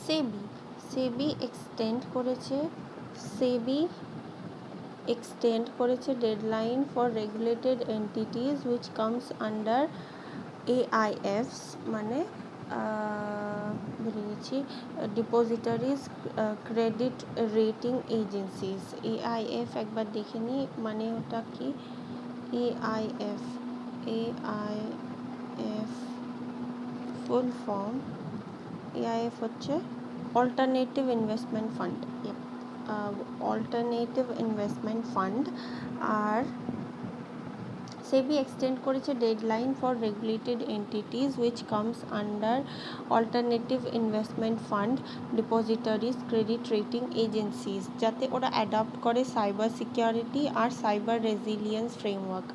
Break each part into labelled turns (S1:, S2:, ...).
S1: সেবি SEBI extend করেছে deadline for regulated entities which comes under AIFs মানে ভুলে গেছি depositories credit rating agencies. AIF একবার দেখে নিই মানে ওটা কি। AIF ফুল ফর্ম AIF হচ্ছে alternative investment fund. Alternative investment fund. আর সেবি এক্সটেন্ড করেছে deadline for regulated entities which comes under alternative investment fund depositories credit rating agencies, যাতে ওরা অ্যাডপ্ট করে সাইবার সিকিউরিটি আর cyber resilience framework.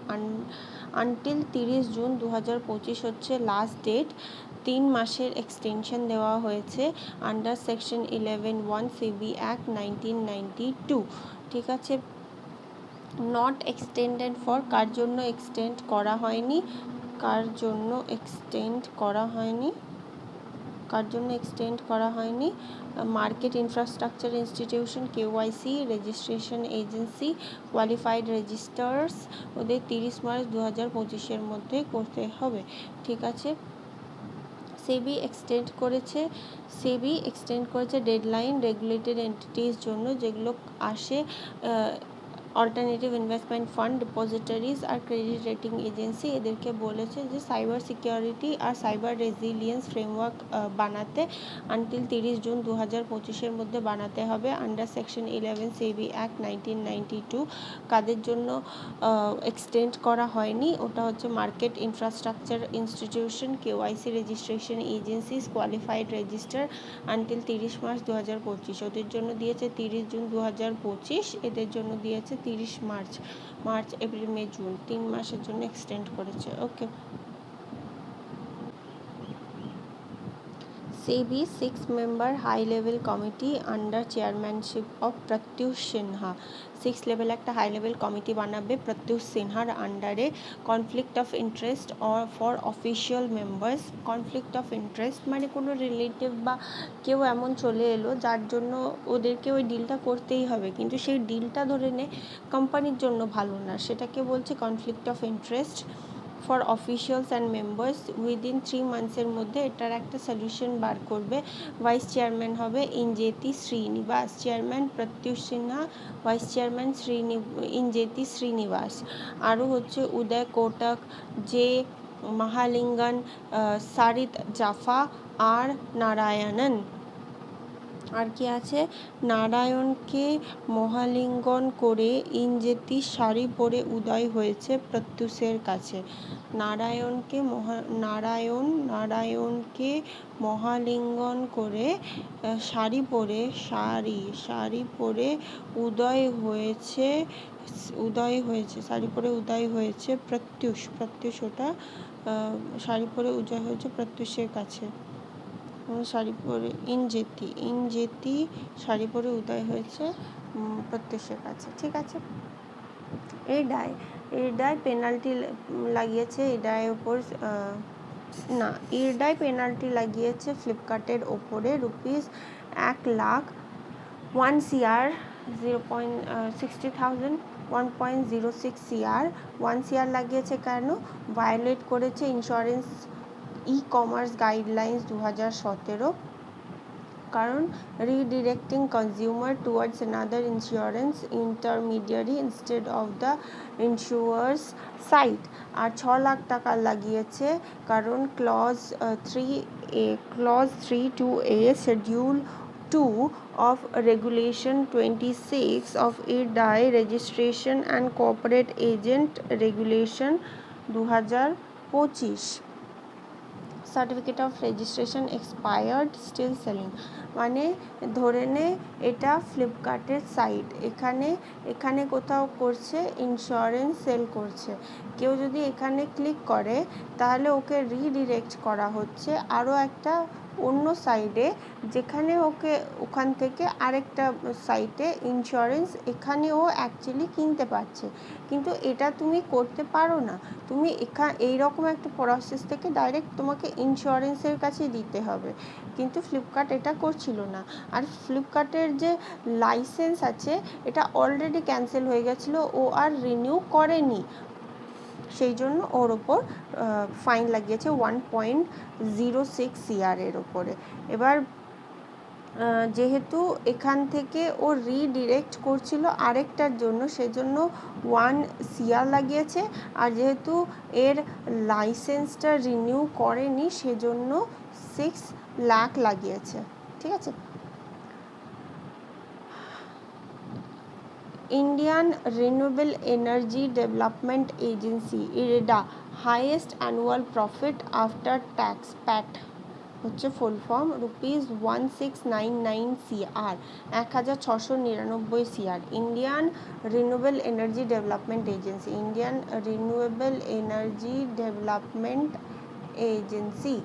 S1: Until 30 June 2025 হচ্ছে last date. 3 মাসের extension দেওয়া হয়েছে আন্ডার সেকশন 11(1) সেবি অ্যাক্ট 1992। ঠিক আছে। নট এক্সটেন্ডেড ফর কার জন্য এক্সটেন্ড করা হয়নি, market infrastructure institution, KYC registration agency, qualified registers, ওদের 30 মার্চ 2025 মধ্যে করতে হবে। ঠিক আছে। সেবি এক্সটেন্ড করেছে ডেডলাইন রেগুলেটেড এন্টিটিস জন্য, যেগুলো আসে অল্টারনেটিভ ইনভেস্টমেন্ট ফান্ড ডিপোজিটারিজ আর ক্রেডিট রেটিং এজেন্সি। এদেরকে বলেছে যে সাইবার সিকিউরিটি আর সাইবার রেজিলিয়েন্স ফ্রেমওয়ার্ক বানাতে আনটিল 30 জুন 2025 মধ্যে বানাতে হবে আন্ডার সেকশন 11 সেবি অ্যাক্ট 1992। কাদের জন্য এক্সটেন্ড করা হয়নি, ওটা হচ্ছে market infrastructure institution, KYC registration agencies, qualified register until 30 March 2025। ওদের জন্য দিয়েছে 30 জুন 2025, এদের জন্য দিয়েছে 30 মার্চ এপ্রিল মে জুন, 3 মাসের জন্য এক্সটেন্ড করেছে। Okay. SEBI 6-member high level committee under chairmanship of Pratyush Sinha. 6 level একটা হাই লেভেল কমিটি বানাবে প্রত্যুষ সিনহার আন্ডারে। Conflict of interest for official members. Conflict of interest মানে কোনো রিলেটিভ বা কেউ এমন চলে এলো যার জন্য ওদেরকে ওই ডিলটা করতেই হবে, কিন্তু সেই ডিলটা ধরে নে কোম্পানির জন্য ভালো না, সেটাকে বলছে conflict of interest for officials and members. Within 3 মান্থসের মধ্যে এটার একটা সলিউশন বার করবে। ভাইস চেয়ারম্যান হবে Injeti Srinivas, chairman Pratyush Sinha, vice chairman Injeti Srinivas. আরও হচ্ছে উদয় কোটক, জে মহালিঙ্গন, সারিত জাফা আর নারায়ণন। আর কি আছে, নারায়ণকে মহালিঙ্গন করে ইনজেতি শাড়ি পরে উদয় হয়েছে প্রত্যুষের কাছে। নারায়ণকে মহালিঙ্গন করে শাড়ি পরে উদয় হয়েছে প্রত্যুষ ওটা শাড়ি পরে উদয় হয়েছে প্রত্যুষের কাছে। শাড়ি পরে ইনজেতি শাড়ি পরে উদয় হয়েছে প্রত্যুষের কাছে। ঠিক আছে। এই দায় পেনাল্টি লাগিয়েছে, পেনাল্টি লাগিয়েছে ফ্লিপকার্টের ওপরে ₹1,00,000 1,60,000 1.06 CR 1 CR লাগিয়েছে। কেন? ভায়োলেট করেছে ইন্স্যুরেন্স ই-কমার্স গাইডলাইন্স 2017। কারণ redirecting consumer towards another insurance intermediary instead of the insurer's site. আর 6 লাখ টাকা লাগিয়েছে কারণ clause 3(2)A schedule 2 of Regulation 26 of IRDAI Registration and Corporate Agent Regulation 2025। Certificate of registration expired still selling মানে ধরে নে এটা ফ্লিপকার্টের সাইট, এখানে কোথাও করছে ইন্স্যুরেন্স সেল করছে, কেউ যদি এখানে ক্লিক করে তাহলে ওকে রিডিরেক্ট করা হচ্ছে আরও একটা অন্য সাইডে যেখানে ওখান থেকে আরেকটা সাইটে ইন্স্যুরেন্স এখানেও অ্যাকচুয়ালি কিনতে পারছে, কিন্তু এটা তুমি করতে পারো না। তুমি এইরকম একটা প্রসেস থেকে ডাইরেক্ট তোমাকে ইন্স্যুরেন্সের কাছে দিতে হবে, কিন্তু ফ্লিপকার্ট এটা করছিল না। আর ফ্লিপকার্টের যে লাইসেন্স আছে এটা অলরেডি ক্যান্সেল হয়ে গেছিলো, ও আর রিনিউ করেনি, সেই জন্য ওর ওপর ফাইন লাগিয়েছে 1.06 CR এর ওপরে। এবার যেহেতু এখান থেকে ও রিডিরেক্ট করছিল আরেকটার জন্য, সেজন্য 1 CR লাগিয়েছে। আর যেহেতু এর লাইসেন্সটা রিনিউ করেনি সেজন্য 6 লাখ লাগিয়েছে। ঠিক আছে। Indian renewable energy development agency IREDA highest annual profit after tax PAT হচ্ছে full form ₹1699 CR 1699 CR। Indian renewable energy development agency, Indian renewable energy development agency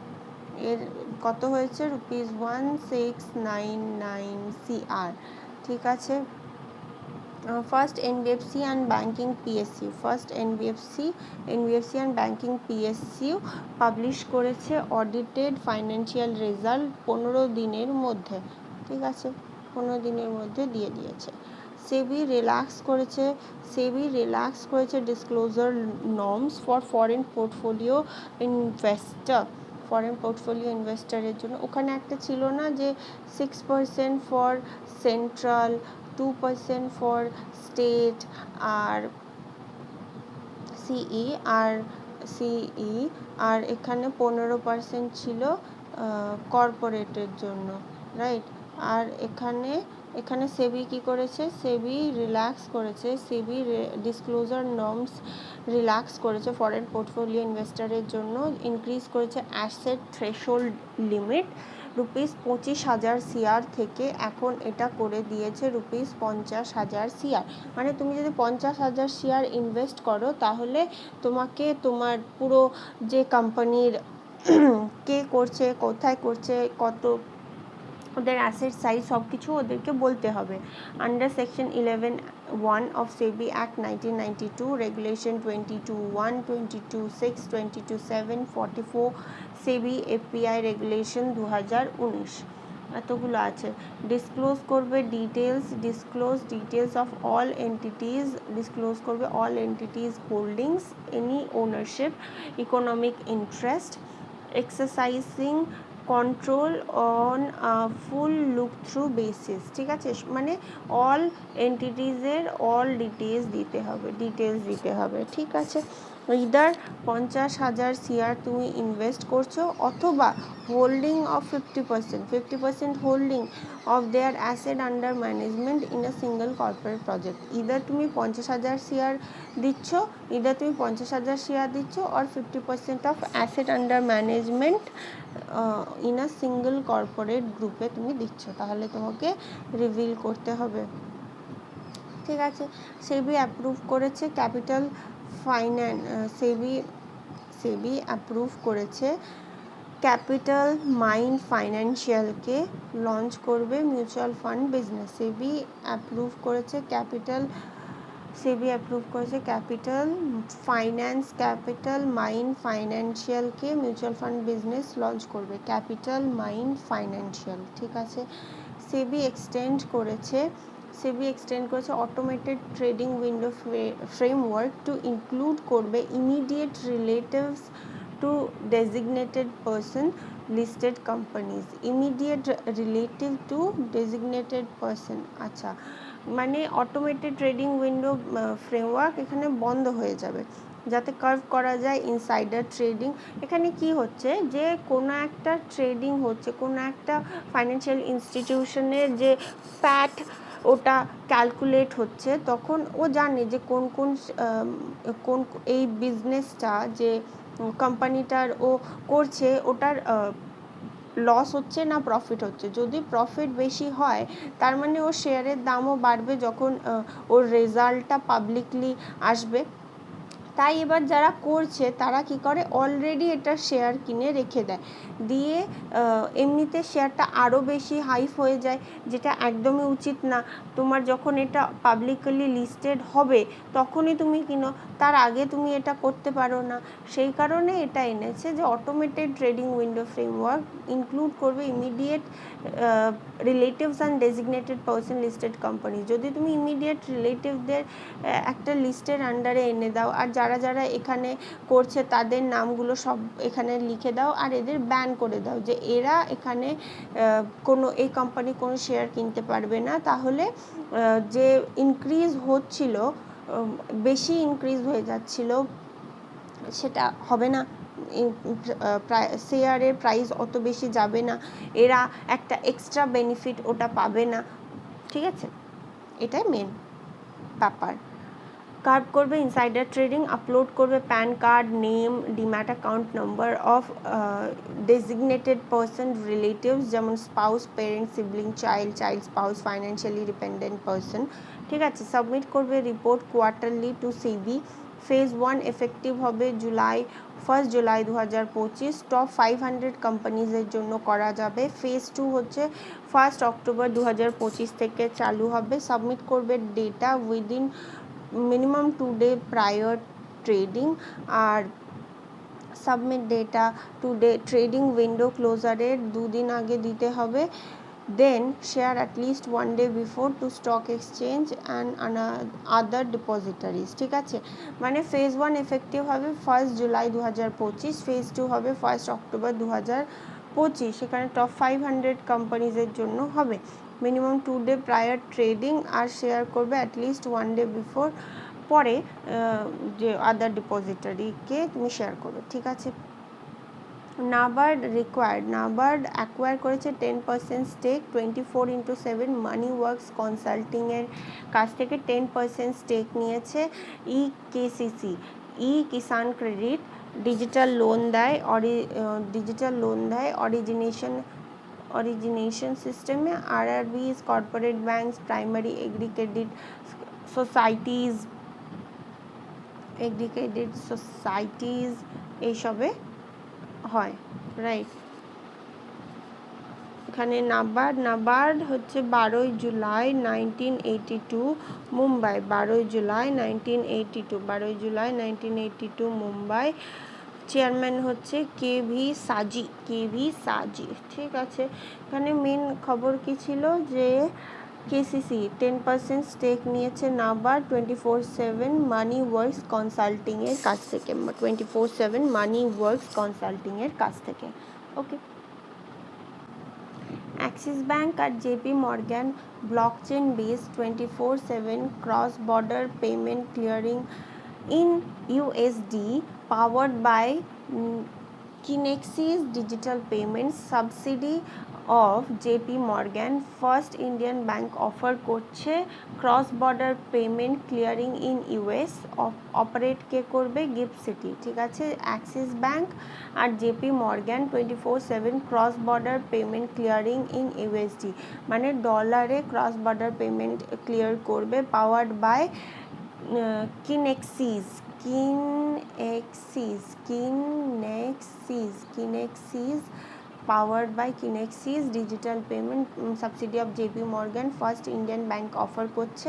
S1: এর কত হয়েছে ₹1699 CR। ঠিক আছে। First NBFC and banking PSU, first NBFC and banking PSU publish করেছে audited financial result 15 দিনের মধ্যে। ঠিক আছে, 15 দিনের মধ্যে দিয়ে দিয়েছে। সেবি রিল্যাক্স করেছে disclosure norms for foreign portfolio ইনভেস্টরের জন্য। ওখানে একটা ছিল না যে 6% ফর সেন্ট্রাল, 2% ফর স্টেট আর সিই আর এখানে 15% ছিল কর্পোরেটের জন্য, রাইট। আর এখানে সেবি কি করেছে, সেবি ডিসক্লোজার নর্মস রিল্যাক্স করেছে ফরেন পোর্টফোলিও ইনভেস্টরের জন্য, ইনক্রিজ করেছে অ্যাসেট থ্রেশহোল্ড লিমিট ₹25,000 CR থেকে এখন এটা করে দিয়েছে ₹50,000 CR। মানে তুমি যদি 50,000 CR ইনভেস্ট করো তাহলে তোমাকে তোমার পুরো যে কোম্পানির কে করছে, কোথায় করছে, কত ওদের অ্যাসেট সাইজ সব কিছু ওদেরকে বলতে হবে। Under section 11(1) of SEBI act 1992, regulation 22(1), 22(6), 22(7), 44 SEBI API regulation 2019, এতগুলো আছে। ডিসক্লোজ করবে details of all entities holdings, any ownership, economic interest, exercising control on full look through basis. ঠিক আছে, মানে অল এন্টিটিজের অল ডিটেলস দিতে হবে। ঠিক আছে। ইদার 50,000 CR তুমি ইনভেস্ট করছো, অথবা holding of 50% holding of their asset under management in a single corporate project. Either তুমি 50,000 CR দিচ্ছ, or 50% of asset under management in a single corporate গ্রুপে তুমি দিচ্ছ, তাহলে তোমাকে রিভিল করতে হবে। ঠিক আছে। সেবি অ্যাপ্রুভ করেছে ক্যাপিটাল মাইন্ড ফাইন্যান্সিয়ালকে লঞ্চ করবে mutual fund business. SEBI approve করেছে ক্যাপিটাল মাইন্ড ফাইন্যান্সিয়ালকে মিউচুয়াল ফান্ড বিজনেস লঞ্চ করবে, ক্যাপিটাল মাইন্ড ফাইন্যান্সিয়াল। ঠিক আছে। সেবি এক্সটেন্ড করেছে automated trading window framework to include করবে immediate relatives to designated person listed companies. আচ্ছা, মানে অটোমেটেড ট্রেডিং উইন্ডো ফ্রেমওয়ার্ক এখানে বন্ধ হয়ে যাবে, যাতে কার্ভ করা যায় ইনসাইডার ট্রেডিং। এখানে কি হচ্ছে যে কোনো একটা ট্রেডিং হচ্ছে, কোনো একটা ফাইন্যান্সিয়াল ইনস্টিটিউশনের যে প্যাট ওটা ক্যালকুলেট হচ্ছে, তখন ও জানে যে কোন এই বিজনেসটা যে কোম্পানিটার ও করছে ওটার লস হচ্ছে না প্রফিট হচ্ছে। যদি প্রফিট বেশি হয় তার মানে ওর শেয়ারের দামও বাড়বে যখন ওর রেজাল্টটা পাবলিকলি আসবে, তাই এবার যারা করছে তারা কি করে, অলরেডি এটা শেয়ার কিনে রেখে দেয়, দিয়ে এমনিতে শেয়ারটা আরও বেশি হাইপ হয়ে যায়, যেটা একদমই উচিত না। তোমার যখন এটা পাবলিকলি লিস্টেড হবে তখনই তুমি কিনো, তার আগে তুমি এটা করতে পারো না। সেই কারণে এটা এনেছে যে automated trading window framework include করবে immediate relatives and designated person listed company. যদি তুমি ইমিডিয়েট রিলেটিভদের একটা লিস্টের আন্ডারে এনে দাও, আর যারা যারা এখানে করছে তাদের নামগুলো সব এখানে লিখে দাও, আর এদের ব্যান করে দাও যে এরা এখানে কোনো এই কোম্পানি কোনো শেয়ার কিনতে পারবে না, তাহলে যে ইনক্রিজ হচ্ছিল, বেশি ইনক্রিজ হয়ে যাচ্ছিল, সেটা হবে না। শেয়ারের প্রাইস অত বেশি যাবে না, এরা একটা এক্সট্রা বেনিফিট ওটা পাবে না। ঠিক আছে, এটাই মেন ব্যাপার। কার্ভ করবে ইনসাইডার ট্রেডিং, আপলোড করবে pan card, name, demat account number of designated person relatives, যেমন spouse, parent, sibling, child, spouse, financially dependent person. ঠিক আছে, সাবমিট করবে report quarterly two CB. Phase 1 effective হবে 1 জুলাই 2025, টপ 500 কোম্পানিজের জন্য করা যাবে। ফেজ 2 হচ্ছে 1 অক্টোবর 2025 থেকে চালু হবে। সাবমিট করবে data within minimum 2 day prior trading, আর submit data today trading window ক্লোজারের 2 দিন আগে দিতে হবে। Then share at least 1 day before to stock exchange and other depositories. ঠিক আছে, মানে ফেজ 1 এফেক্টিভ হবে 1 জুলাই 2025, ফেজ 2 হবে 1 অক্টোবর 2025। সেখানে টপ 500 কোম্পানিজের জন্য হবে। মিনিমাম 2 ডে প্রায়র ট্রেডিং, আর শেয়ার করবে অ্যাটলিস্ট 1 ডে বিফোর, পরে যে আদার ডিপোজিটারিকে তুমি শেয়ার করবে। ঠিক আছে, নাবার্ড অ্যাকোয়ার করেছে 10% স্টেক 24/7 মানি ওয়ার্কস কনসাল্টিংয়ের কাছ থেকে 10% স্টেক নিয়েছে। KCC Kisan credit digital loan দেয় অরিজিনেশন সিস্টেমে। RRBs, corporate banks, primary agri credit societies এইসবে হয়, রাইট। এখানে নাবার্ড হচ্ছে 12 July 1982 Mumbai, 12 July 1982 Mumbai. Chairman হচ্ছে কেভি সাজি। ঠিক আছে, এখানে মেন খবর কি ছিল যে কেসিসি 10% স্টেক নিয়েছে নাবার্ড 24/7 মানি ওয়ার্কস কনসাল্টিংয়ের কাছ থেকে, 24/7 মানি ওয়ার্কস কনসাল্টিংয়ের কাছ থেকে। ওকে, অ্যাক্সিস ব্যাঙ্ক আর JP Morgan blockchain based 24/7 cross border payment clearing in USD powered by Kinexys digital payments subsidy of JP Morgan first Indian bank offer করছে cross border payment clearing in US. Operate কে করবে? গিফট সিটি। ঠিক আছে, Axis bank আর JP Morgan 24/7 cross border payment clearing in USD, মানে ডলারে cross border payment clear করবে, powered by Kinexys powered by Kinexys digital payment subsidy of JP Morgan first Indian bank offer করছে।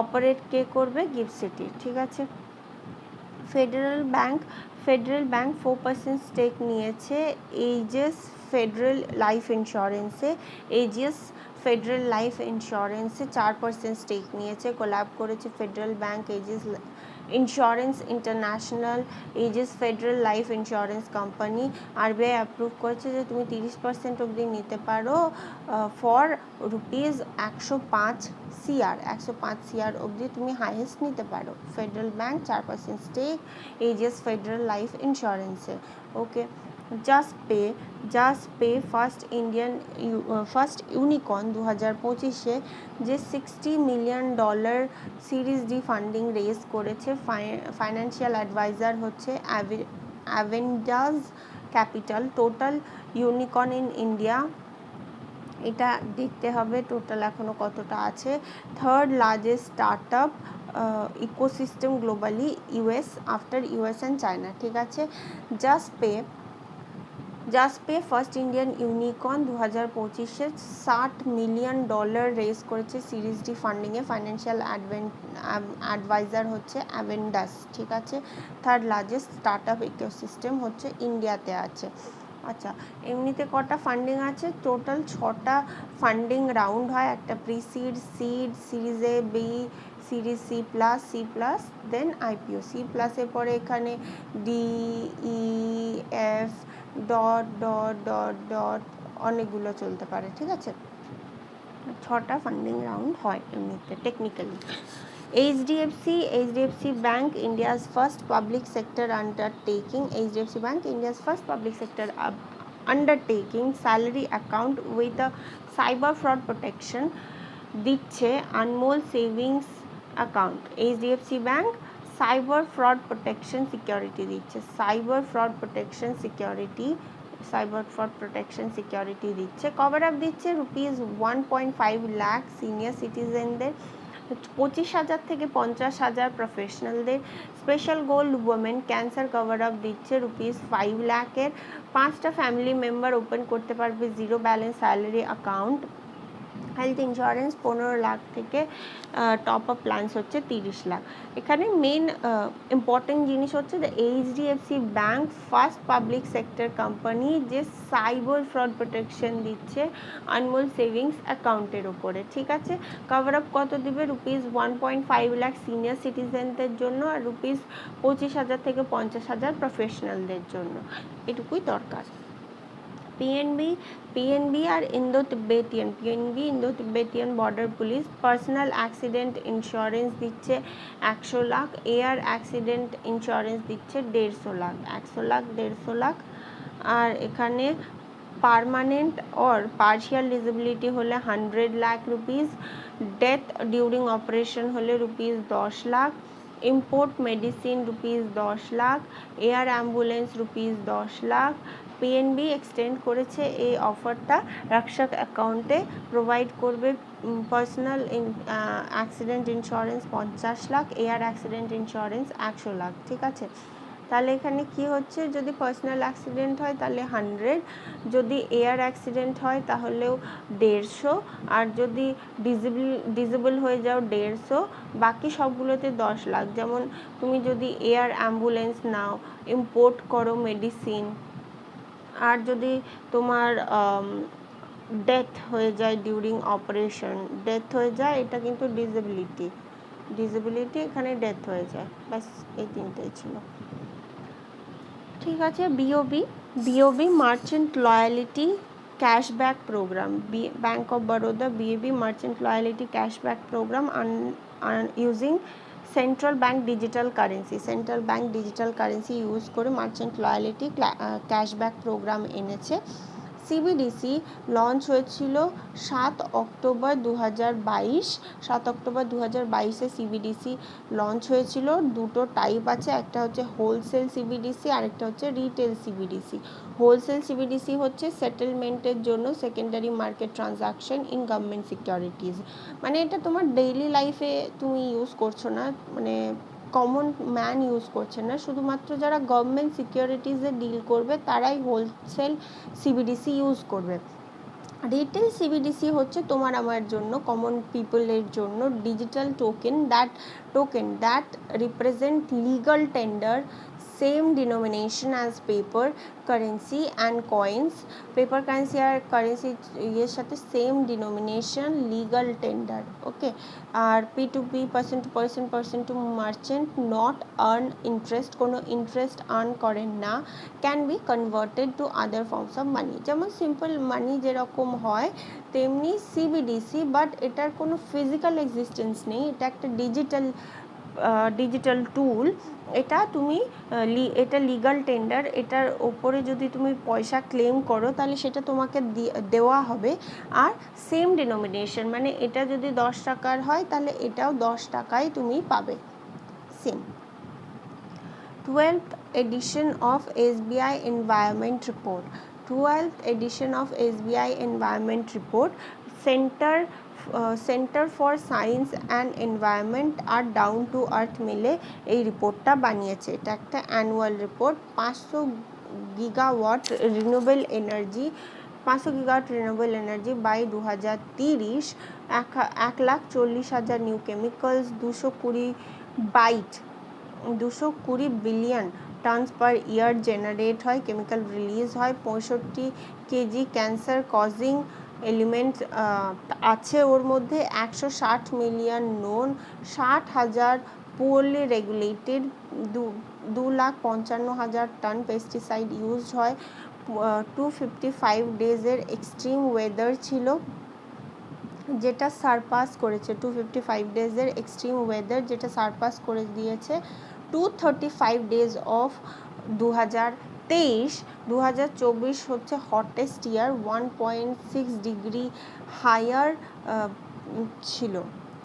S1: Operate কে করবে? গিফট সিটি। ঠিক আছে, federal Bank 4% stake নিয়েছে AGS Federal Life ইন্স্যুরেন্সে 4% stake নিয়েছে। কোল্যাব করেছে federal bank, AGS insurance international, AGS Federal life insurance company. RBI approve করেছে যে তুমি 30% অবধি নিতে পারো ফর রুপিস 105 CR অবধি তুমি হাইয়েস্ট নিতে পারো। Federal Bank 4% stake Ageas Federal Life ইন্স্যুরেন্সে। Okay, Juspay first unicorn 2025-এ যে $60 million series D funding raise করেছে। ফাইন্যান্সিয়াল অ্যাডভাইজার হচ্ছে Avendus capital. Total unicorn in India, এটা দেখতে হবে টোটাল এখনো কতটা আছে। Third largest startup ecosystem globally, US after US and China, ঠিক আছে। Juspay first Indian unicorn 2025-এ $60 মিলিয়ন রেজ করেছে সিরিজ ডি ফান্ডিংয়ে। ফাইন্যান্সিয়াল অ্যাডভাইজার হচ্ছে অ্যাভেন্ডাস, ঠিক আছে। Third largest start up ecosystem হচ্ছে ইন্ডিয়াতে আছে। আচ্ছা, এমনিতে কটা ফান্ডিং আছে? টোটাল 6টা ফান্ডিং রাউন্ড হয়, একটা pre seed, series A, B, series C plus, then IPO. C প্লাসের পরে এখানে D, E, F dot dot dot dot অনেকগুলো চলতে পারে, ঠিক আছে। 6টা ফান্ডিং রাউন্ড হয় এমনিতে technically. HDFC Bank, India's first public sector undertaking. HDFC Bank, India's first public sector undertaking salary account with a cyber fraud protection দিচ্ছে Anmol savings account. HDFC Bank cyber fraud protection security দিচ্ছে, cyber fraud protection security দিচ্ছে। Cover up দিচ্ছে ₹1.5 lakh senior সিটিজেনদের, 25,000 থেকে 50,000 প্রফেশনালদের। Special gold women cancer cover up দিচ্ছে ₹5 লাখের। 5টা ফ্যামিলি মেম্বার ওপেন করতে পারবে zero balance salary account. Health insurance 15 lakh থেকে টপ আপ প্ল্যান্স হচ্ছে 30 লাখ। এখানে মেন ইম্পর্টেন্ট জিনিস হচ্ছে যে HDFC bank first public sector company যে সাইবার ফ্রড প্রোটেকশন দিচ্ছে আনমোল সেভিংস অ্যাকাউন্টের উপরে, ঠিক আছে। কভার আপ কত দিবে? ₹1.5 লাখ সিনিয়র সিটিজেনদের জন্য আর ₹25,000 থেকে 50,000 প্রফেশনালদের জন্য। এটুকুই দরকার। PNB আর Indo Tibetan border police personal accident insurance দিচ্ছে 100 লাখ, এয়ার অ্যাক্সিডেন্ট ইন্স্যুরেন্স দিচ্ছে 150 লাখ। আর এখানে পার্মানেন্ট অর পার্শিয়াল ডিসেবিলিটি হলে 100 lakh rupees, death during operation হলে ₹10 lakh, import medicine ₹10 lakh, air ambulance ₹10 lakh. PNB extend করেছে এই অফারটা রক্ষক অ্যাকাউন্টে প্রোভাইড করবে personal accident insurance 50 lakh, air accident insurance 100 lakh, ঠিক আছে। তাহলে এখানে কি হচ্ছে, যদি পার্সোনাল অ্যাক্সিডেন্ট হয় তাহলে 100, যদি এয়ার অ্যাক্সিডেন্ট হয় তাহলেও 150, আর যদি ডিজেবল হয়ে যাও 150, বাকি সবগুলোতে 10 লাখ। যেমন তুমি যদি এয়ার অ্যাম্বুলেন্স নাও, ইম্পোর্ট করো মেডিসিন, আর যদি তোমার ডেথ হয়ে যায় ডিউরিং অপারেশন, এটা কিন্তু ডিসেবিলিটি এখানে ডেথ হয়ে যায়, ব্যাস এই তিনটেই ছিল, ঠিক আছে। BOB merchant loyalty cashback program, bank of Baroda BOB merchant loyalty cashback program using central bank digital currency use করে মার্চেন্ট লয়ালিটি ক্যাশব্যাক প্রোগ্রাম এনেছে। CBDC লঞ্চ হয়েছিল 7 অক্টোবর 2022-এ CBDC লঞ্চ হয়েছিল। দুটো টাইপ আছে, একটা হচ্ছে হোলসেল CBDC আর একটা হচ্ছে রিটেল CBDC। হোলসেল CBDC হচ্ছে সেটেলমেন্টের জন্য secondary market transaction in government securities, মানে এটা তোমার ডেইলি লাইফে তুমি ইউজ করছো না, মানে কমন ম্যান ইউজ করছে না, শুধুমাত্র যারা গভর্নমেন্ট সিকিউরিটিজে ডিল করবে তারাই হোলসেল CBDC ইউজ করবে। রিটেল CBDC হচ্ছে তোমার আমার জন্য, কমন পিপলের জন্য digital token that represent legal tender same denomination as paper currency and coins. Paper currency আর কারেন্সি এর সাথে same denomination, legal tender, okay. আর P2P, person to merchant, not earn interest, কোনো ইন্টারেস্ট আর্ন করেন না, can be converted to other forms of money. যেমন simple মানি যেরকম হয় তেমনি CBDC, বাট এটার কোনো ফিজিক্যাল এক্সিস্টেন্স নেই, এটা একটা ডিজিটাল টুল। এটা লিগাল টেন্ডার, এটার ওপরে যদি তুমি পয়সা ক্লেম করো তাহলে সেটা তোমাকে দেওয়া হবে, আর সেম ডিনোমিনেশন, মানে এটা যদি 10 টাকার হয় তাহলে এটাও 10 টাকায় তুমি পাবে, same. 12th edition of SBI Environment Report, centre for science and environment আর ডাউন টু আর্থ মিলে এই রিপোর্টটা বানিয়েছে। এটা একটা অ্যানুয়াল রিপোর্ট। 500 gigawatt renewable energy 500 gigawatt renewable energy by 2030, 1,40,000 new chemicals, 220 billion tons per year generate হয়, কেমিক্যাল রিলিজ হয়, 65 কেজি ক্যান্সার কজিং এলিমেন্টস আছে ওর মধ্যে, 160 million known, 60,000 poorly regulated, 2,55,000 ton pesticide use হয়, 255 ডেজের এক্সট্রিম ওয়েদার ছিল যেটা সারপাস করেছে, 255 ডেজের এক্সট্রিম ওয়েদার যেটা সারপাস করে দিয়েছে। 235 ডেজ অফ 2023 হচ্ছে হটেস্ট ইয়ার, 1.6 ডিগ্রি হায়ার ছিল।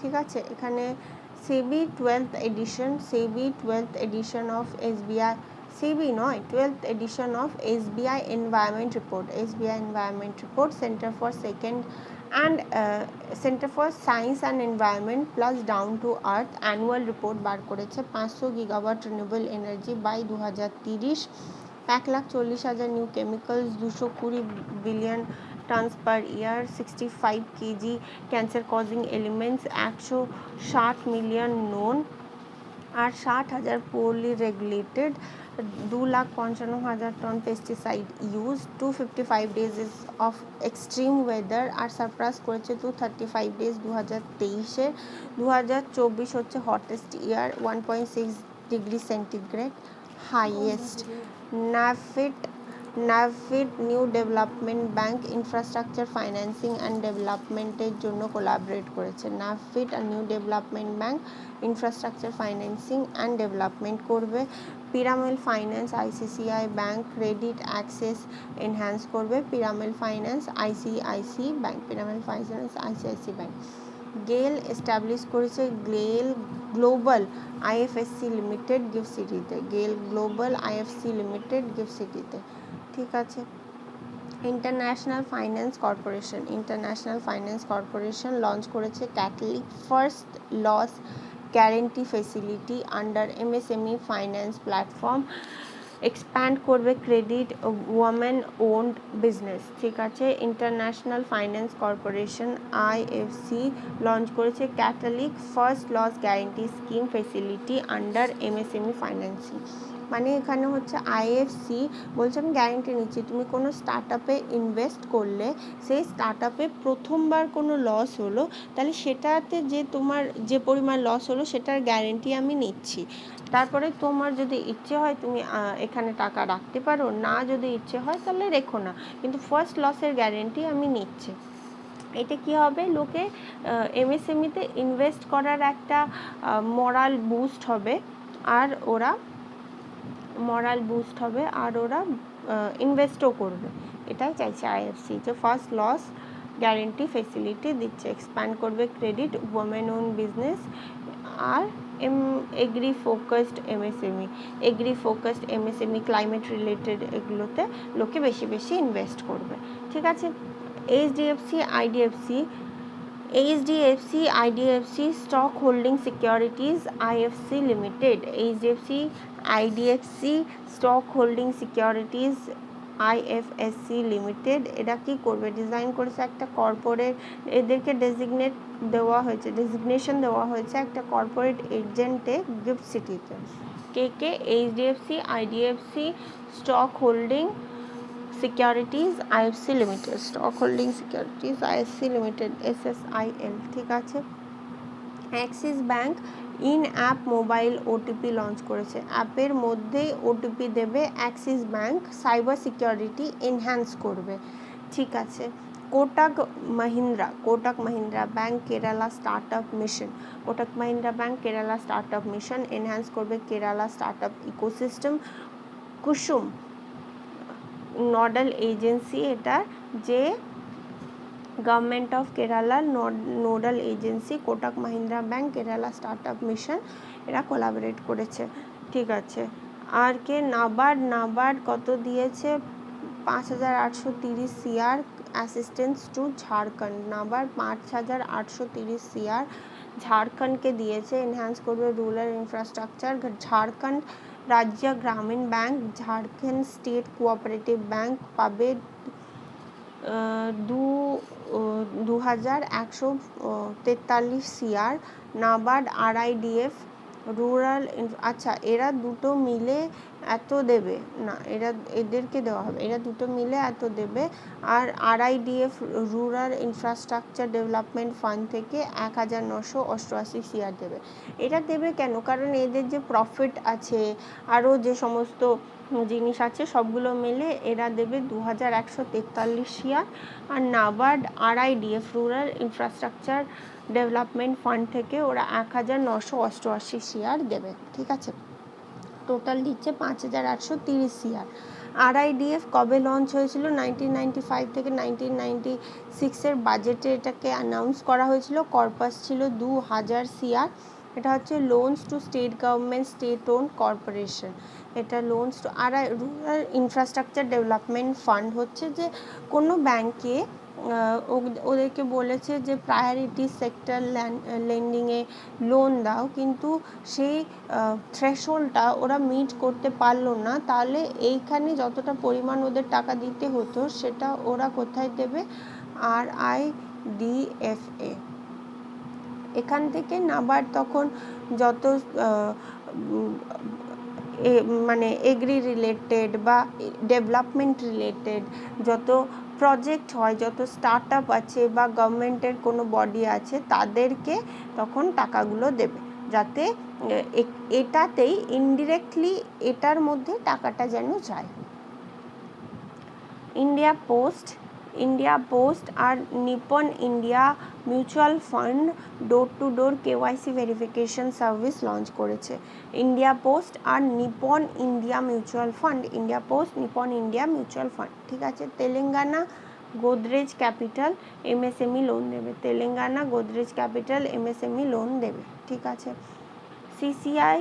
S1: ঠিক আছে, এখানে SEBI 12th edition of SBI, SEBI নয়, 12th edition of SBI environment report, centre for science and environment plus down to earth annual report বার করেছে। 500 gigawatt renewable energy by 2030, 1,40,000 new chemicals, 220 billion tons per year, 65 kg cancer causing elements, 160 million known আর 60,000 poorly regulated, 2,55,000 ton pesticide use, 255 days of extreme weather আর surpass করেছে 235 days 2023-এর। 2024 হচ্ছে hottest year, 1.6 degree centigrade highest. NaBFID new development bank infrastructure financing and ডেভেলপমেন্টের জন্য collaborate করেছে। NaBFID আর new development bank infrastructure financing and development করবে। Pyramid finance ICICI bank credit access enhance করবে। Pyramid finance ICIC bank, bank. গেল establish করেছে global IFSC limited gift সিটিতে। ঠিক আছে, ইন্টারন্যাশনাল ফাইন্যান্স কর্পোরেশন লঞ্চ করেছে catalytic first loss guarantee facility under MSME finance platform, expand করবে credit women owned business. ঠিক আছে, international finance corporation IFC launch করেছে catalytic first loss guarantee scheme facility under MSME financing. মানে এখানে হচ্ছে IFC বলছে আমি গ্যারেন্টি নিচ্ছি, তুমি কোনো স্টার্ট আপে ইনভেস্ট করলে সেই স্টার্ট আপে প্রথমবার কোনো লস হলো তাহলে সেটাতে যে তোমার যে পরিমাণ লস হলো সেটার গ্যারেন্টি আমি নিচ্ছি। তারপরে তোমার যদি ইচ্ছে হয় তুমি এখানে টাকা রাখতে পারো, না যদি ইচ্ছে হয় তাহলে রেখো না, কিন্তু ফার্স্ট লসের গ্যারেন্টি আমি নিচ্ছি। এটা কি হবে, লোকে এমএসএমইতে ইনভেস্ট করার একটা মরাল বুস্ট হবে আর ওরা ইনভেস্টও করবে। এটাই চাইছে আইএফসি, যে ফার্স্ট লস গ্যারেন্টি ফেসিলিটি দিচ্ছে, এক্সপ্যান্ড করবে ক্রেডিট ওমেন ওন বিজনেস আর agri focused MSME climate related এগুলোতে লোকে বেশি বেশি ইনভেস্ট করবে। ঠিক আছে, HDFC IDFC stock holding securities IFC limited, IDFC stock holding securities IFSC limited, এটা কি করবে, ডিজাইন করেছে একটা কর্পোরেট, এদেরকে ডেজিগনেশন দেওয়া হয়েছে একটা কর্পোরেট এজেন্টে গিফট সিটিতে। কে HDFC IDFC stock holding securities IFC limited, SSIL। ঠিক আছে, Axis bank in app mobile OTP launch করেছে। অ্যাপের মধ্যেই ওটিপি দেবে Axis bank, cyber security enhance করবে। ঠিক আছে, Kotak Mahindra bank Kerala startup mission enhance করবে Kerala startup ecosystem. KSUM nodal agency, এটা যে গভর্নমেন্ট অফ কেরালার nodal agency, Kotak Mahindra bank Kerala startup mission এরা কোলাবরেট করেছে। ঠিক আছে, আর কে নাবার্ড কত দিয়েছে, 5,830 CR assistance two Jharkhand, NABARD 5,830 CR ঝাড়খণ্ডকে দিয়েছে, এনহ্যান্স করবে রুরাল ইনফ্রাস্ট্রাকচার। ঝাড়খণ্ড রাজ্য গ্রামীণ bank, Jharkhand state cooperative bank পাবে 2,143 CR, নাবার্ড RIDF রুরাল, আচ্ছা এরা দুটো মিলে এত দেবে না, এদেরকে দেওয়া হবে, এরা দুটো মিলে এত দেবে। আর RIDF rural infrastructure development fund থেকে 1,988 CR দেবে। এটা দেবে কেন? কারণ এদের যে প্রফিট আছে, আরও যে সমস্ত জিনিস আছে সবগুলো মিলে এরা দেবে 2,143 CR। আর NABARD RIDF rural infrastructure development fund থেকে ওরা 1,988 CR দেবে। ঠিক আছে, টোটাল দিচ্ছে 5,830 CR। RIDF কবে লঞ্চ হয়েছিল? 1995 থেকে 1996 বাজেটে এটাকে অ্যানাউন্স করা হয়েছিল। কর্পাস ছিল 2,000 CR। এটা হচ্ছে loans to state government, state own corporation. এটা loans to rural infrastructure development fund হচ্ছে যে কোনো ব্যাংকে ওদেরকে বলেছে যে প্রায়োরিটি সেক্টর লেন্ডিংয়ে লোন দাও, কিন্তু সেই থ্রেশহোল্ডটা ওরা মিট করতে পারলো না, তাহলে এইখানে যতটা পরিমাণ ওদের টাকা দিতে হতো সেটা ওরা কোথায় দেবে? RIDFA। এখান থেকে নাবার্ড তখন যত মানে এগ্রি রিলেটেড বা ডেভেলপমেন্ট রিলেটেড যত প্রজেক্ট হয়, যত স্টার্ট আপ আছে বা গভর্নমেন্টের কোনো বডি আছে, তাদেরকে তখন টাকাগুলো দেবে, যাতে এটাতেই ইনডিরেক্টলি এটার মধ্যে টাকাটা যেন যায়। ইন্ডিয়া পোস্ট আর Nippon India mutual fund door to door KYC verification service launch করেছে। ইন্ডিয়া পোস্ট আর Nippon India mutual fund, India post Nippon India mutual fund. ঠিক আছে, Telangana Godrej capital MSME loan দেবে, Telangana Godrej capital MSME loan দেবে। ঠিক আছে, CCI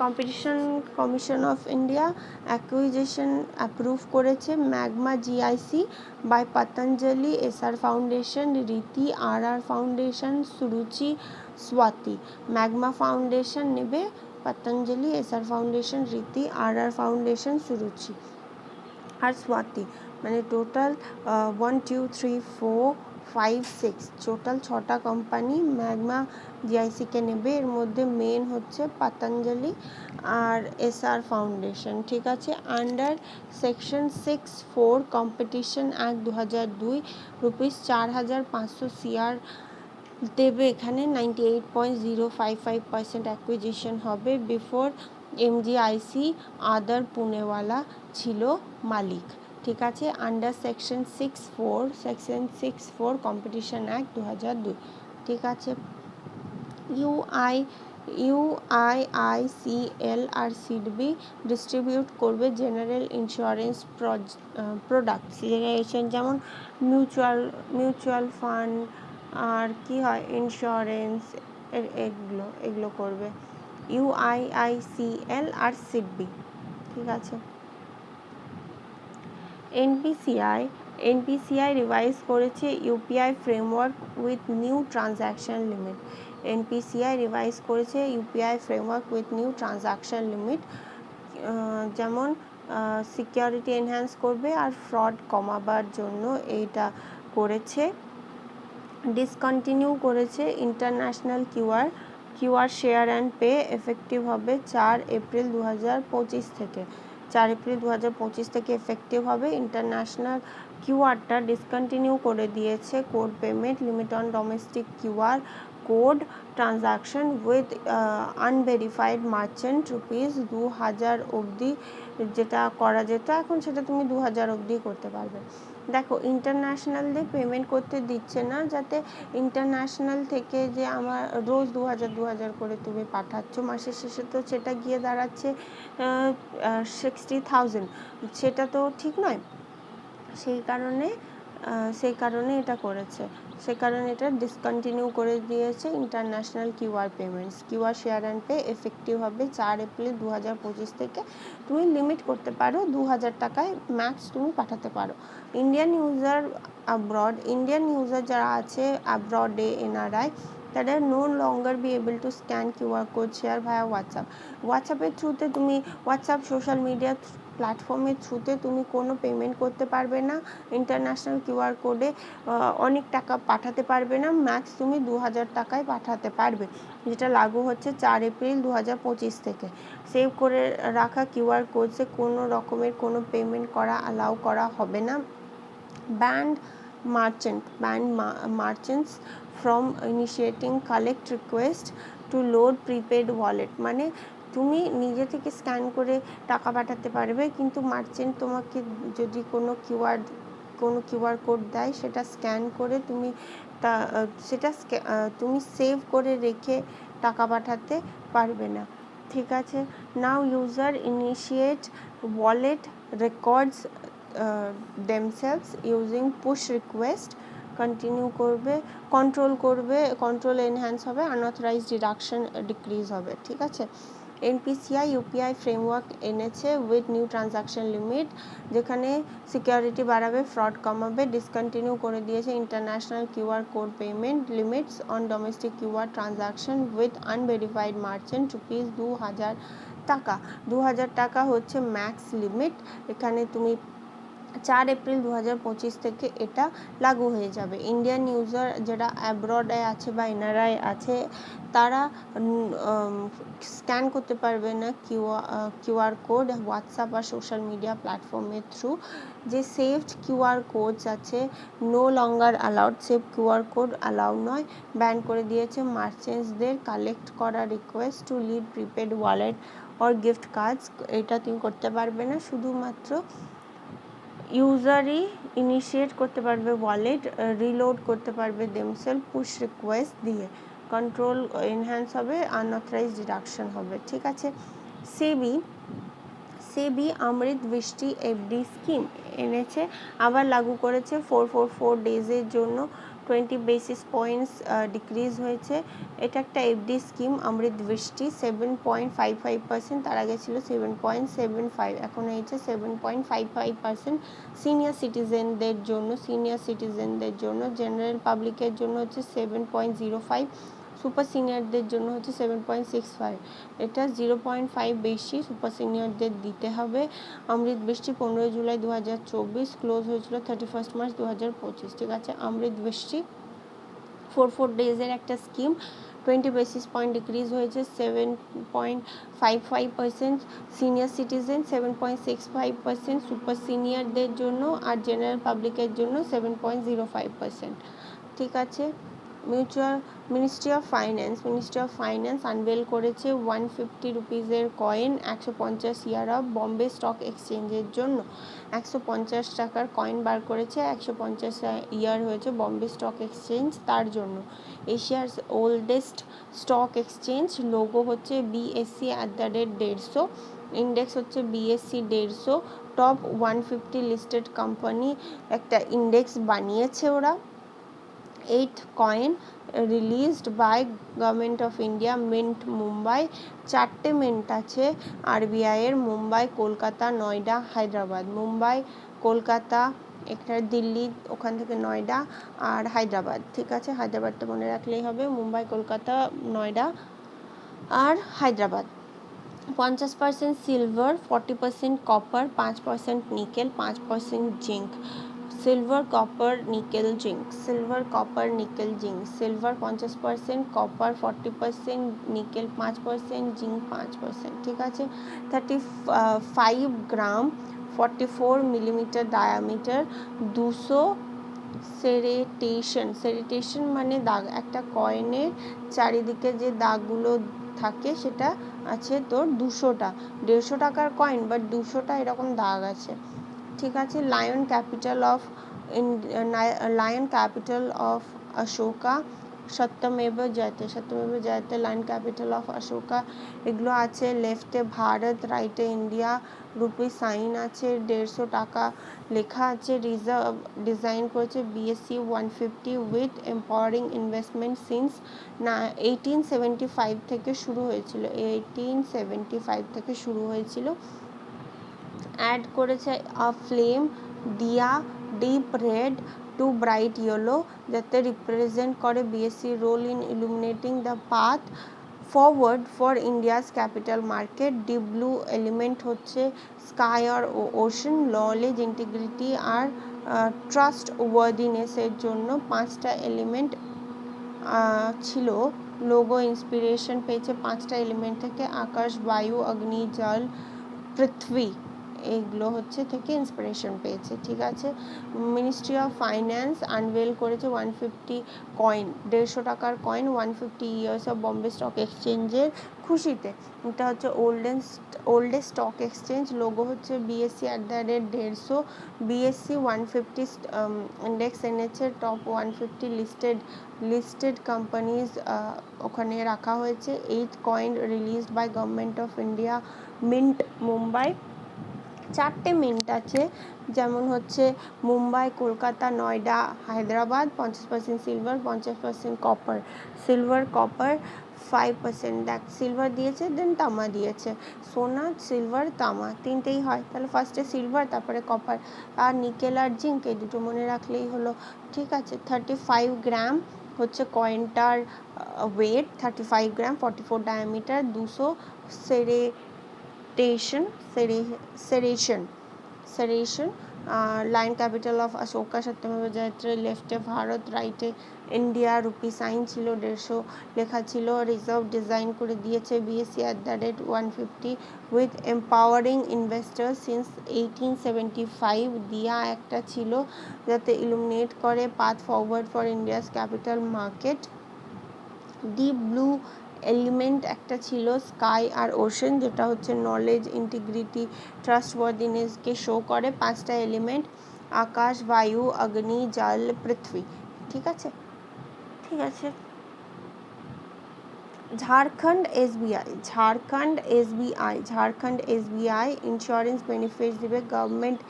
S1: competition commission of India acquisition approve করেছে Magma GIC by Patanjali, SR foundation, Riti, RR foundation, Suruchi, Swati. Magma foundation নেবে, Patanjali, SR foundation, Riti, RR foundation, সুরুচি আর স্বাতি। মানে total 1 2 3 4 5 6 total 6টা কোম্পানি ম্যাগমা GIC-কে নেবে। এর মধ্যে মেন হচ্ছে পতঞ্জলি আর SR ফাউন্ডেশন। ঠিক আছে, under section 6(4) competition act 2002 rupees 4,500 CR দেবে। এখানে 98.055% অ্যাকুইজিশন হবে। বিফোর MGIC আদার পুনেওয়ালা ছিল মালিক। ঠিক আছে, আন্ডার সেকশন 6(4) কম্পিটিশন অ্যাক্ট 2002। ঠিক আছে, UIICL আর সিডবি ডিস্ট্রিবিউট করবে জেনারেল ইন্স্যুরেন্স প্রোডাক্টস, যেমন মিউচুয়াল ফান্ড আর কি হয় ইন্স্যুরেন্স, এগুলো করবে UIICL আর সিডবি। ঠিক আছে, NPCI রিভাইজ করেছে UPI framework with new transaction limit. NPCI revise করেছে UPI framework with new transaction limit, যেমন সিকিউরিটি এনহ্যান্স করবে আর ফ্রড কমাবার জন্য এইটা করেছে। ডিসকন্টিনিউ করেছে international QR share and pay, effective হবে 4 এপ্রিল 2025 থেকে। 4 এপ্রিল 2025 থেকে এফেক্টিভ হবে। ইন্টারন্যাশনাল QRটা ডিসকন্টিনিউ করে দিয়েছে। Code payment limit on domestic QR code transaction with unverified merchant ₹2,000 অবধি যেটা করা যেত, এখন সেটা তুমি 2,000 অবধি করতে পারবে। দেখো, ইন্টারন্যাশনাল দিয়ে পেমেন্ট করতে দিচ্ছে না, যাতে ইন্টারন্যাশনাল থেকে যে আমার রোজ 2,000 করে তুমি পাঠাচ্ছ, মাসের শেষে তো সেটা গিয়ে দাঁড়াচ্ছে 60,000, সেটা তো ঠিক নয়। সেই কারণে সেই কারণে এটা করেছে, সে কারণে এটা ডিসকন্টিনিউ করে দিয়েছে international QR payments. QR share and pay effective হবে 4 এপ্রিল 2025 থেকে। তুমি লিমিট করতে পারো 2000 টাকায় ম্যাক্স তুমি পাঠাতে পারো। Indian user abroad, Indian user যারা আছে অ্যাব্রডে এনআরআই, তারা no longer be able to scan QR code share via WhatsApp. হোয়াটসঅ্যাপের থ্রুতে তুমি, হোয়াটসঅ্যাপ সোশ্যাল মিডিয়া প্ল্যাটফর্মের থ্রুতে তুমি কোনো পেমেন্ট করতে পারবে না, ইন্টারন্যাশনাল কিউআর কোডে অনেক টাকা পাঠাতে পারবে না, ম্যাক্স তুমি 2000 টাকায় পাঠাতে পারবে, যেটা লাগু হচ্ছে 4 এপ্রিল 2025 থেকে। সেভ করে রাখা কিউআর কোডসে কোনো রকমের কোনো পেমেন্ট করা অ্যালাউ করা হবে না। Band merchants from initiating collect request to load prepaid wallet. মানে তুমি নিজে থেকে স্ক্যান করে টাকা পাঠাতে পারবে, কিন্তু মার্চেন্ট তোমাকে যদি কোনো কিউআর কোড দেয়, সেটা স্ক্যান করে তুমি সেভ করে রেখে টাকা পাঠাতে পারবে না। ঠিক আছে। Now user initiate wallet records themselves using push request continue করবে, কন্ট্রোল এনহ্যান্স হবে, আনঅথরাইজড ডিডাকশন ডিক্রিজ হবে। ঠিক আছে। এনপিসিআই ইউপিআই ফ্রেমওয়ার্ক এনেছে উইথ নিউ ট্রানজাকশন লিমিট, যেখানে সিকিউরিটি বাড়াবে, ফ্রড কমাবে। ডিসকন্টিনিউ করে দিয়েছে international QR code payment limits on domestic QR transaction with unverified merchant rupees 2000 টাকা। 2000 টাকা হচ্ছে ম্যাক্স লিমিট। এখানে তুমি 4 এপ্রিল 2025 থেকে এটা লাগু হয়ে যাবে। ইন্ডিয়ান ইউজার যারা অ্যাব্রডে আছে বা এনআরআই আছে, তারা স্ক্যান করতে পারবে না কিউআর কোড হোয়াটসঅ্যাপ আর সোশ্যাল মিডিয়া প্ল্যাটফর্মের থ্রু। যে সেভড কিউআর কোডস আছে, no longer allowed, save QR code allow নয়, ব্যান করে দিয়েছে মার্চেন্টসদের কালেক্ট করা request to lead prepaid wallet or gift cards. এটা তুমি করতে পারবে না, শুধুমাত্র ইউজারই ইনিশিয়েট করতে পারবে ওয়ালেট, রিলোড করতে পারবে দেমসেলফ পুশ রিকোয়েস্ট দিয়ে। কন্ট্রোল এনহ্যান্স হবে, আনঅথরাইজড ডিডাকশন হবে। ঠিক আছে। সেবি অমৃত বৃষ্টি এফডি স্কিম এনেছে, আবার লাগু করেছে 444 ডেজের জন্য। 20 বেসিস পয়েন্টস ডিক্রিজ হয়েছে। এটা একটা এফডি স্কিম, অমৃত বৃষ্টি 7.55%, তার আগে ছিল 7.75, এখন হয়েছে 7.55%। সিনিয়র সিটিজেনদের জন্য, জেনারেল পাবলিকের জন্য হচ্ছে 7.05, সুপার সিনিয়রদের জন্য হচ্ছে 7.65। এটা 0.5 বেশি সুপার সিনিয়রদের দিতে হবে। অমৃত বৃষ্টি 15 জুলাই 2024, ক্লোজ হয়েছিল 31 মার্চ 2025। ঠিক আছে। অমৃত বৃষ্টি 44 ডেজের একটা স্কিম, 20 বেসিস পয়েন্ট ডিক্রিজ হয়েছে, 7.55%। সিনিয়র সিটিজেন 7.65%, সুপার সিনিয়রদের জন্য আর জেনারেল পাবলিকের জন্য 7.05%। ঠিক আছে। মিনিস্ট্রি অফ ফাইন্যান্স আনভেল করেছে 150 রুপিজের coin 150 year of Bombay stock এক্সচেঞ্জের জন্য। 150 টাকার কয়েন বার করেছে, 150 ইয়ার হয়েছে বম্বে স্টক এক্সচেঞ্জ, তার জন্য। এশিয়ার ওল্ডেস্ট স্টক এক্সচেঞ্জ, লোগো হচ্ছে BSE @150, ইন্ডেক্স হচ্ছে BSE 150। টপ 150 লিস্টেড কোম্পানি একটা ইন্ডেক্স বানিয়েছে ওরা। 8 coin released by government of India, mint Mumbai. 4টে মিন্ট আছে আরবিআই এর, মুম্বাই, কলকাতা, নয়ডা, হায়দ্রাবাদ। মুম্বাই, কলকাতা, একটা দিল্লি, ওখান থেকে নয়ডা আর হায়দ্রাবাদ। ঠিক আছে। হায়দ্রাবাদটা মনে রাখলেই হবে। মুম্বাই, কলকাতা, নয়ডা আর Hyderabad. 50% silver, 40% copper, 5% nickel, 5% zinc. Silver, copper, nickel, zinc. Silver, copper, nickel, zinc. Silver 50%, copper 40%, nickel 5%, zinc 5%। ঠিক আছে। 35 গ্রাম, 44 মিলিমিটার ডায়ামিটার, 200 সেরিটেশন মানে দাগ। একটা কয়েনের চারিদিকে যে দাগগুলো থাকে সেটা আছে তোর 200টা। 150 টাকার কয়েন, বাট 200টা এরকম দাগ আছে। ঠিক আছে। লায়ন ক্যাপিটাল অফ অশোকা, সত্যমেব জয়তে লাইন ক্যাপিটাল অফ অশোকা এগুলো আছে। লেফটে ভারত, রাইটে ইন্ডিয়া, রুপি সাইন আছে, 150 টাকা লেখা আছে। রিজার্ভ ডিজাইন করেছে BSE 150 with empowering investment since 1875 থেকে শুরু হয়েছিল। 1875 থেকে শুরু হয়েছিল। অ্যাড করেছে a flame diya deep red to bright yellow, যাতে রিপ্রেজেন্ট করে BSE role in illuminating the path forward for India's capital market. Deep blue element হচ্ছে স্কাই আর ওশান, নলেজ, ইন্টিগ্রিটি আর ট্রাস্ট ওয়ার্দিনেসের জন্য 5টা এলিমেন্ট ছিল। লোগো ইন্সপিরেশন পেয়েছে 5টা এলিমেন্ট থেকে, আকাশ, বায়ু, অগ্নি, জল, পৃথ্বী, এইগুলো হচ্ছে থেকে ইন্সপিরেশন পেয়েছে। ঠিক আছে। মিনিস্ট্রি অফ ফাইন্যান্স আনভেল করেছে 150 কয়েন, 150 টাকার coin 150 years of Bombay stock এক্সচেঞ্জের খুশিতে। এটা হচ্ছে ওল্ডেস্ট স্টক এক্সচেঞ্জ। লোগো হচ্ছে BSE @150, BSE 150 ইন্ডেক্স এনেছে। টপ 150 লিস্টেড কোম্পানিজ ওখানে রাখা হয়েছে। 8th coin released by government of India, mint Mumbai. 4টে মিন্ট আছে, যেমন হচ্ছে Mumbai, Kolkata, Noida, Hyderabad. 50% silver, 50% copper. Silver copper 5%। দেখ সিলভার দিয়েছে, দেন তামা দিয়েছে। সোনা, সিলভার, তামা তিনটেই হয়, তাহলে ফার্স্টে সিলভার, তারপরে কপার। আর নিকেল আর জিঙ্ক, এই দুটো মনে রাখলেই হলো। ঠিক আছে। 35 গ্রাম হচ্ছে কয়েনটার weight, 35 gram, 44 diameter, 200 serration. Lion capital of Ashoka, সত্যমেব জয়তে। লেফটে ভারত, রাইটে ইন্ডিয়া, রুপি সাইন ছিল, 150 লেখা ছিল। রিজার্ভ ডিজাইন করে দিয়েছে BSE @150 with empowering investor since 1875। দিয়া একটা ছিল, যাতে ইলুমিনেট করে path forward for India's capital market. Deep blue element একটা ছিল, স্কাই আর ওশান, যেটা হচ্ছে নলেজ, ইন্টিগ্রিটি, ট্রাস্টওয়ার্দিনেসকে শো করে। 5টা এলিমেন্ট, আকাশ, বায়ু, অগ্নি, জল, পৃথ্বী। ঠিক আছে। ঝাড়খণ্ড SBI ইন্স্যুরেন্স বেনিফিট দিবে government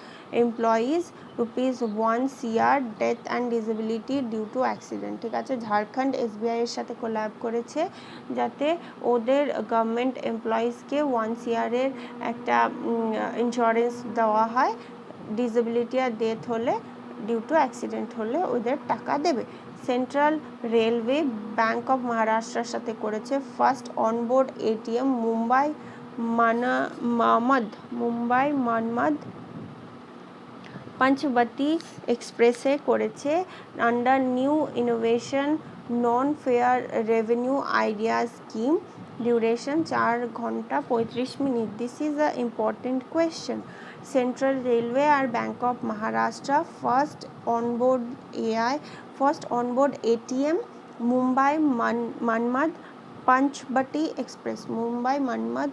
S1: employees ₹1 CR death and disability due to accident. ঠিক আছে। ঝাড়খণ্ড SBI এর সাথে কোল্যাব করেছে, যাতে ওদের গভর্নমেন্ট এমপ্লয়িজকে 1 CR এর একটা ইন্স্যুরেন্স দেওয়া হয়। ডিসেবিলিটি আর ডেথ হলে, ডিউ টু অ্যাক্সিডেন্ট হলে ওদের টাকা দেবে। সেন্ট্রাল রেলওয়ে ব্যাংক অফ মহারাষ্ট্রের সাথে করেছে first onboard ATM Mumbai Manmad Panchavati एक्सप्रेसे করেছে under new innovation non fare revenue idea scheme. Duration 4 ঘন্টা 35 minute. This is a important question. Central railway আর bank of Maharashtra first onboard ATM Mumbai Manmad Panchavati express, Mumbai Manmad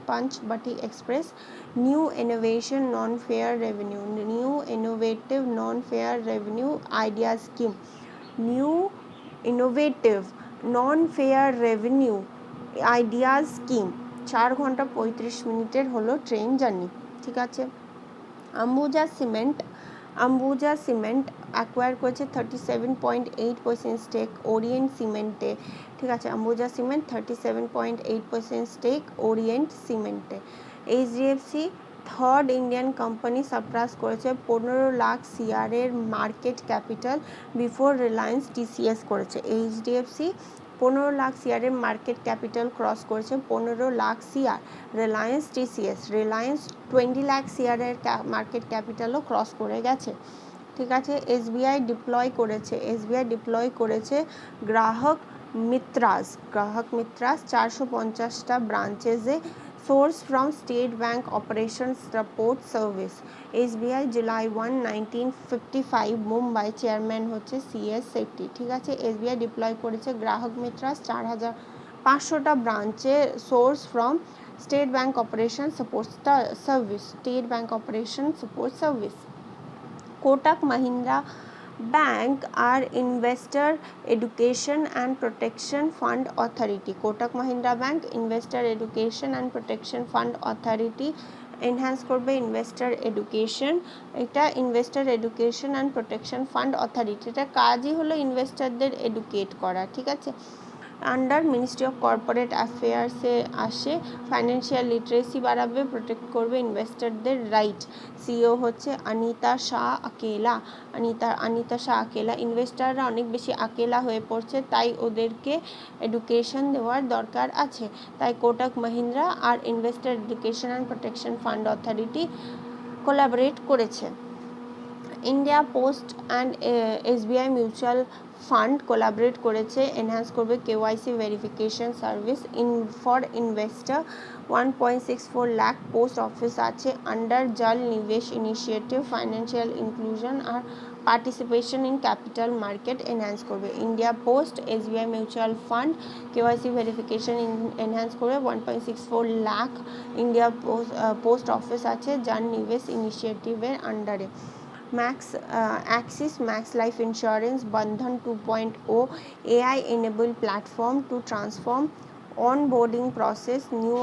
S1: Panchavati express. New innovative non fare revenue idea scheme. New innovative non fare revenue idea scheme. 4 ঘন্টা 35 মিনিটের হলো train journey. ঠিক আছে। Ambuja cement acquire করেছে 37.8% stake Orient সিমেন্টে। ঠিক আছে। अम्बुजा सीमेंट 37.8% স্টেক ওরিয়েন্ট সিমেন্টে। HDFC third Indian company surpass করেছে 15 লাখ CR এর market capital before Reliance TCS করেছে। HDFC 15 লাখ CR এর মার্কেট ক্যাপিটাল ক্রস করেছে, 15 lakh CR। Reliance TCS 20 lakh CR এর মার্কেট ক্যাপিটালও ক্রস করে গেছে। ঠিক আছে। SBI ডিপ্লয় করেছে গ্রাহক মিত্রাস 450টা ব্রাঞ্চেসে source from state bank operation support service. SBI July 1, 1955 Mumbai. Chairman হচ্ছে CS সেট্টি। ঠিক আছে। SBI ডিপ্লয় করেছে গ্রাহক মিত্রাস 4500টা ব্রাঞ্চে source from state bank operation support service. Kotak Mahindra bank আর investor education and protection fund authority. Kotak Mahindra bank investor education and protection fund authority enhance করবে investor education. এটা investor education and protection fund authority, এটা কাজই হলো ইনভেস্টরদের এডুকেট করা, ঠিক আছে। আন্ডার মিনিস্ট্রি অফ কর্পোরেট অ্যাফেয়ার্সে আসে। ফাইন্যান্সিয়াল লিটারেসি বাড়াবে, প্রোটেক্ট করবে ইনভেস্টরদের রাইট। সিও হচ্ছে অনিতা শাহ আকেলা। অনিতা শাহ আকেলা। ইনভেস্টাররা অনেক বেশি আকেলা হয়ে পড়ছে, তাই ওদেরকে এডুকেশন দেওয়ার দরকার আছে। তাই কোটাক মাহিন্দ্রা আর investor education and protection fund authority collaborate করেছে। India post and SBI mutual fund collaborate করেছে, এনহ্যান্স করবে KYC verification service for investor. 1.64 lakh post office আছে under Jan Nivesh initiative. Financial inclusion আর participation in capital market enhance করবে। India post SBI mutual fund KYC verification enhance করবে। 1.64 lakh India post office আছে জন নিবেশ ইনিশিয়েটিভের আন্ডারে। Axis Max Life Insurance Bandhan 2.0 AI-enabled platform to transform onboarding process. New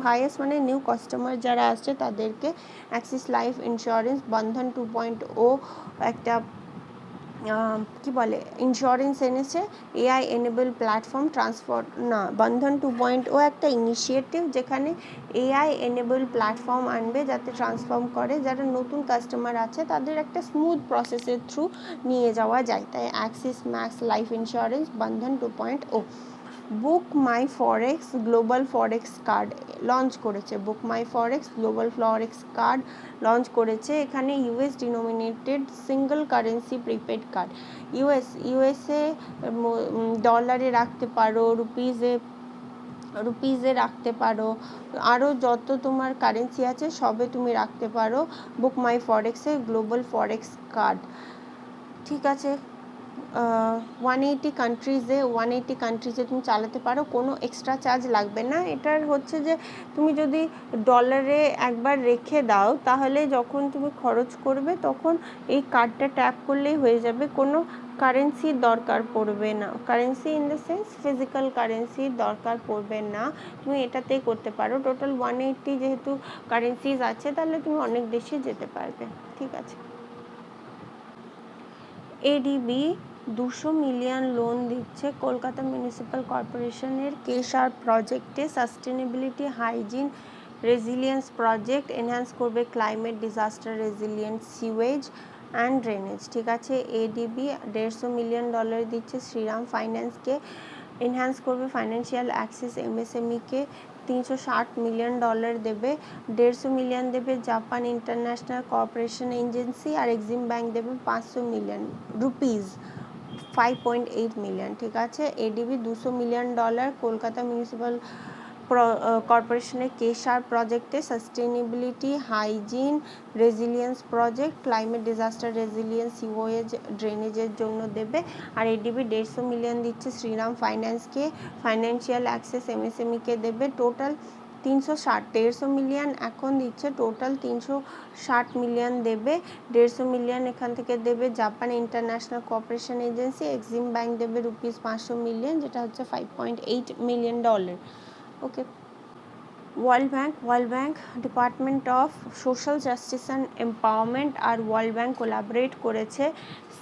S1: hires মানে new customer যারা আসছে তাদেরকে Axis life insurance বান্ধন 2.0 একটা কি বলে ইন্স্যুরেন্স এনেছে। এআই এনেবল প্ল্যাটফর্ম বন্ধন 2.0 একটা ইনিশিয়েটিভ যেখানে এআই এনেবল প্ল্যাটফর্ম আনবে যাতে ট্রান্সফর্ম করে যারা নতুন কাস্টমার আছে তাদের একটা স্মুথ প্রসেসের থ্রু নিয়ে যাওয়া যায়। তাই Axis Max life insurance Bandhan 2.0। Book my forex global forex card launch করেছে। Book my forex global forex card launch করেছে। এখানে US denominated single currency prepaid card. USA ডলারে রাখতে পারো, রুপিজে রাখতে পারো, আরও যত তোমার কারেন্সি আছে সবে তুমি রাখতে পারো বুক মাই ফরেক্সে গ্লোবাল ফরেক্স কার্ড, ঠিক আছে। 180 কান্ট্রিজে তুমি চালাতে পারো, কোনো এক্সট্রা চার্জ লাগবে না। এটার হচ্ছে যে তুমি যদি ডলারে একবার রেখে দাও তাহলে যখন তুমি খরচ করবে তখন এই কার্ডটা ট্যাপ করলেই হয়ে যাবে, কোনো কারেন্সির দরকার পড়বে না। Currency in the sense physical কারেন্সির দরকার পড়বে না, তুমি এটাতেই করতে পারো। টোটাল 180 যেহেতু কারেন্সিজ আছে তাহলে তুমি অনেক দেশে যেতে পারবে, ঠিক আছে। এডিবি 200 মিলিয়ন লোন দিচ্ছে কলকাতা মিউনিসিপ্যাল কর্পোরেশনের কেশার প্রজেক্টে। Sustainability hygiene resilience project enhance করবে climate disaster resilient sewage and drainage, ঠিক আছে। এডিবি $150 মিলিয়ন দিচ্ছে শ্রীরাম ফাইন্যান্সকে, এনহ্যান্স করবে ফাইন্যান্সিয়াল অ্যাক্সেস এমএসএমইকে। $360 মিলিয়ন দেবে, $150 মিলিয়ন দেবে জাপান ইন্টারন্যাশনাল কোঅপারেশন এজেন্সি, আর এক্সিম ব্যাংক দেবে 500 মিলিয়ন রুপিস, 5.8 মিলিয়ন, ঠিক আছে। এডিবি $200 মিলিয়ন কলকাতা মিউনিসিপ্যাল কর্পোরেশনের কেশার প্রজেক্টে sustainability hygiene resilience project climate disaster resilience sewage ড্রেনেজের জন্য দেবে। আর এডিবি $150 মিলিয়ন দিচ্ছে শ্রীরাম ফাইন্যান্সকে, ফাইন্যান্সিয়াল অ্যাক্সেস এমএসএমইকে দেবে। টোটাল 360, 150 মিলিয়ন এখন দিচ্ছে, টোটাল 360 মিলিয়ন দেবে। 150 মিলিয়ন এখান থেকে দেবে Japan international cooperation agency, Exim bank দেবে ₹500 মিলিয়ন, যেটা হচ্ছে $5.8 million. Okay. World bank department of social justice and empowerment আর ওয়ার্ল্ড ব্যাংক কোলাবরেট করেছে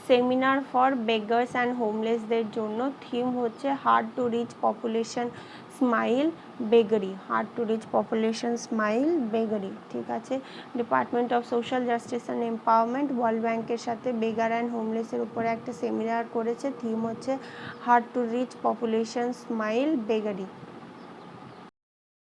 S1: সেমিনার ফর বেগার্স অ্যান্ড হোমলেসদের জন্য। থিম হচ্ছে hard to reach population smile beggary, hard to reach population smile beggary, ঠিক আছে। Department of social justice and empowerment world ব্যাংকের সাথে বেগার and হোমলেসের উপরে একটা সেমিনার করেছে। থিম হচ্ছে hard to reach population smile বেগারি।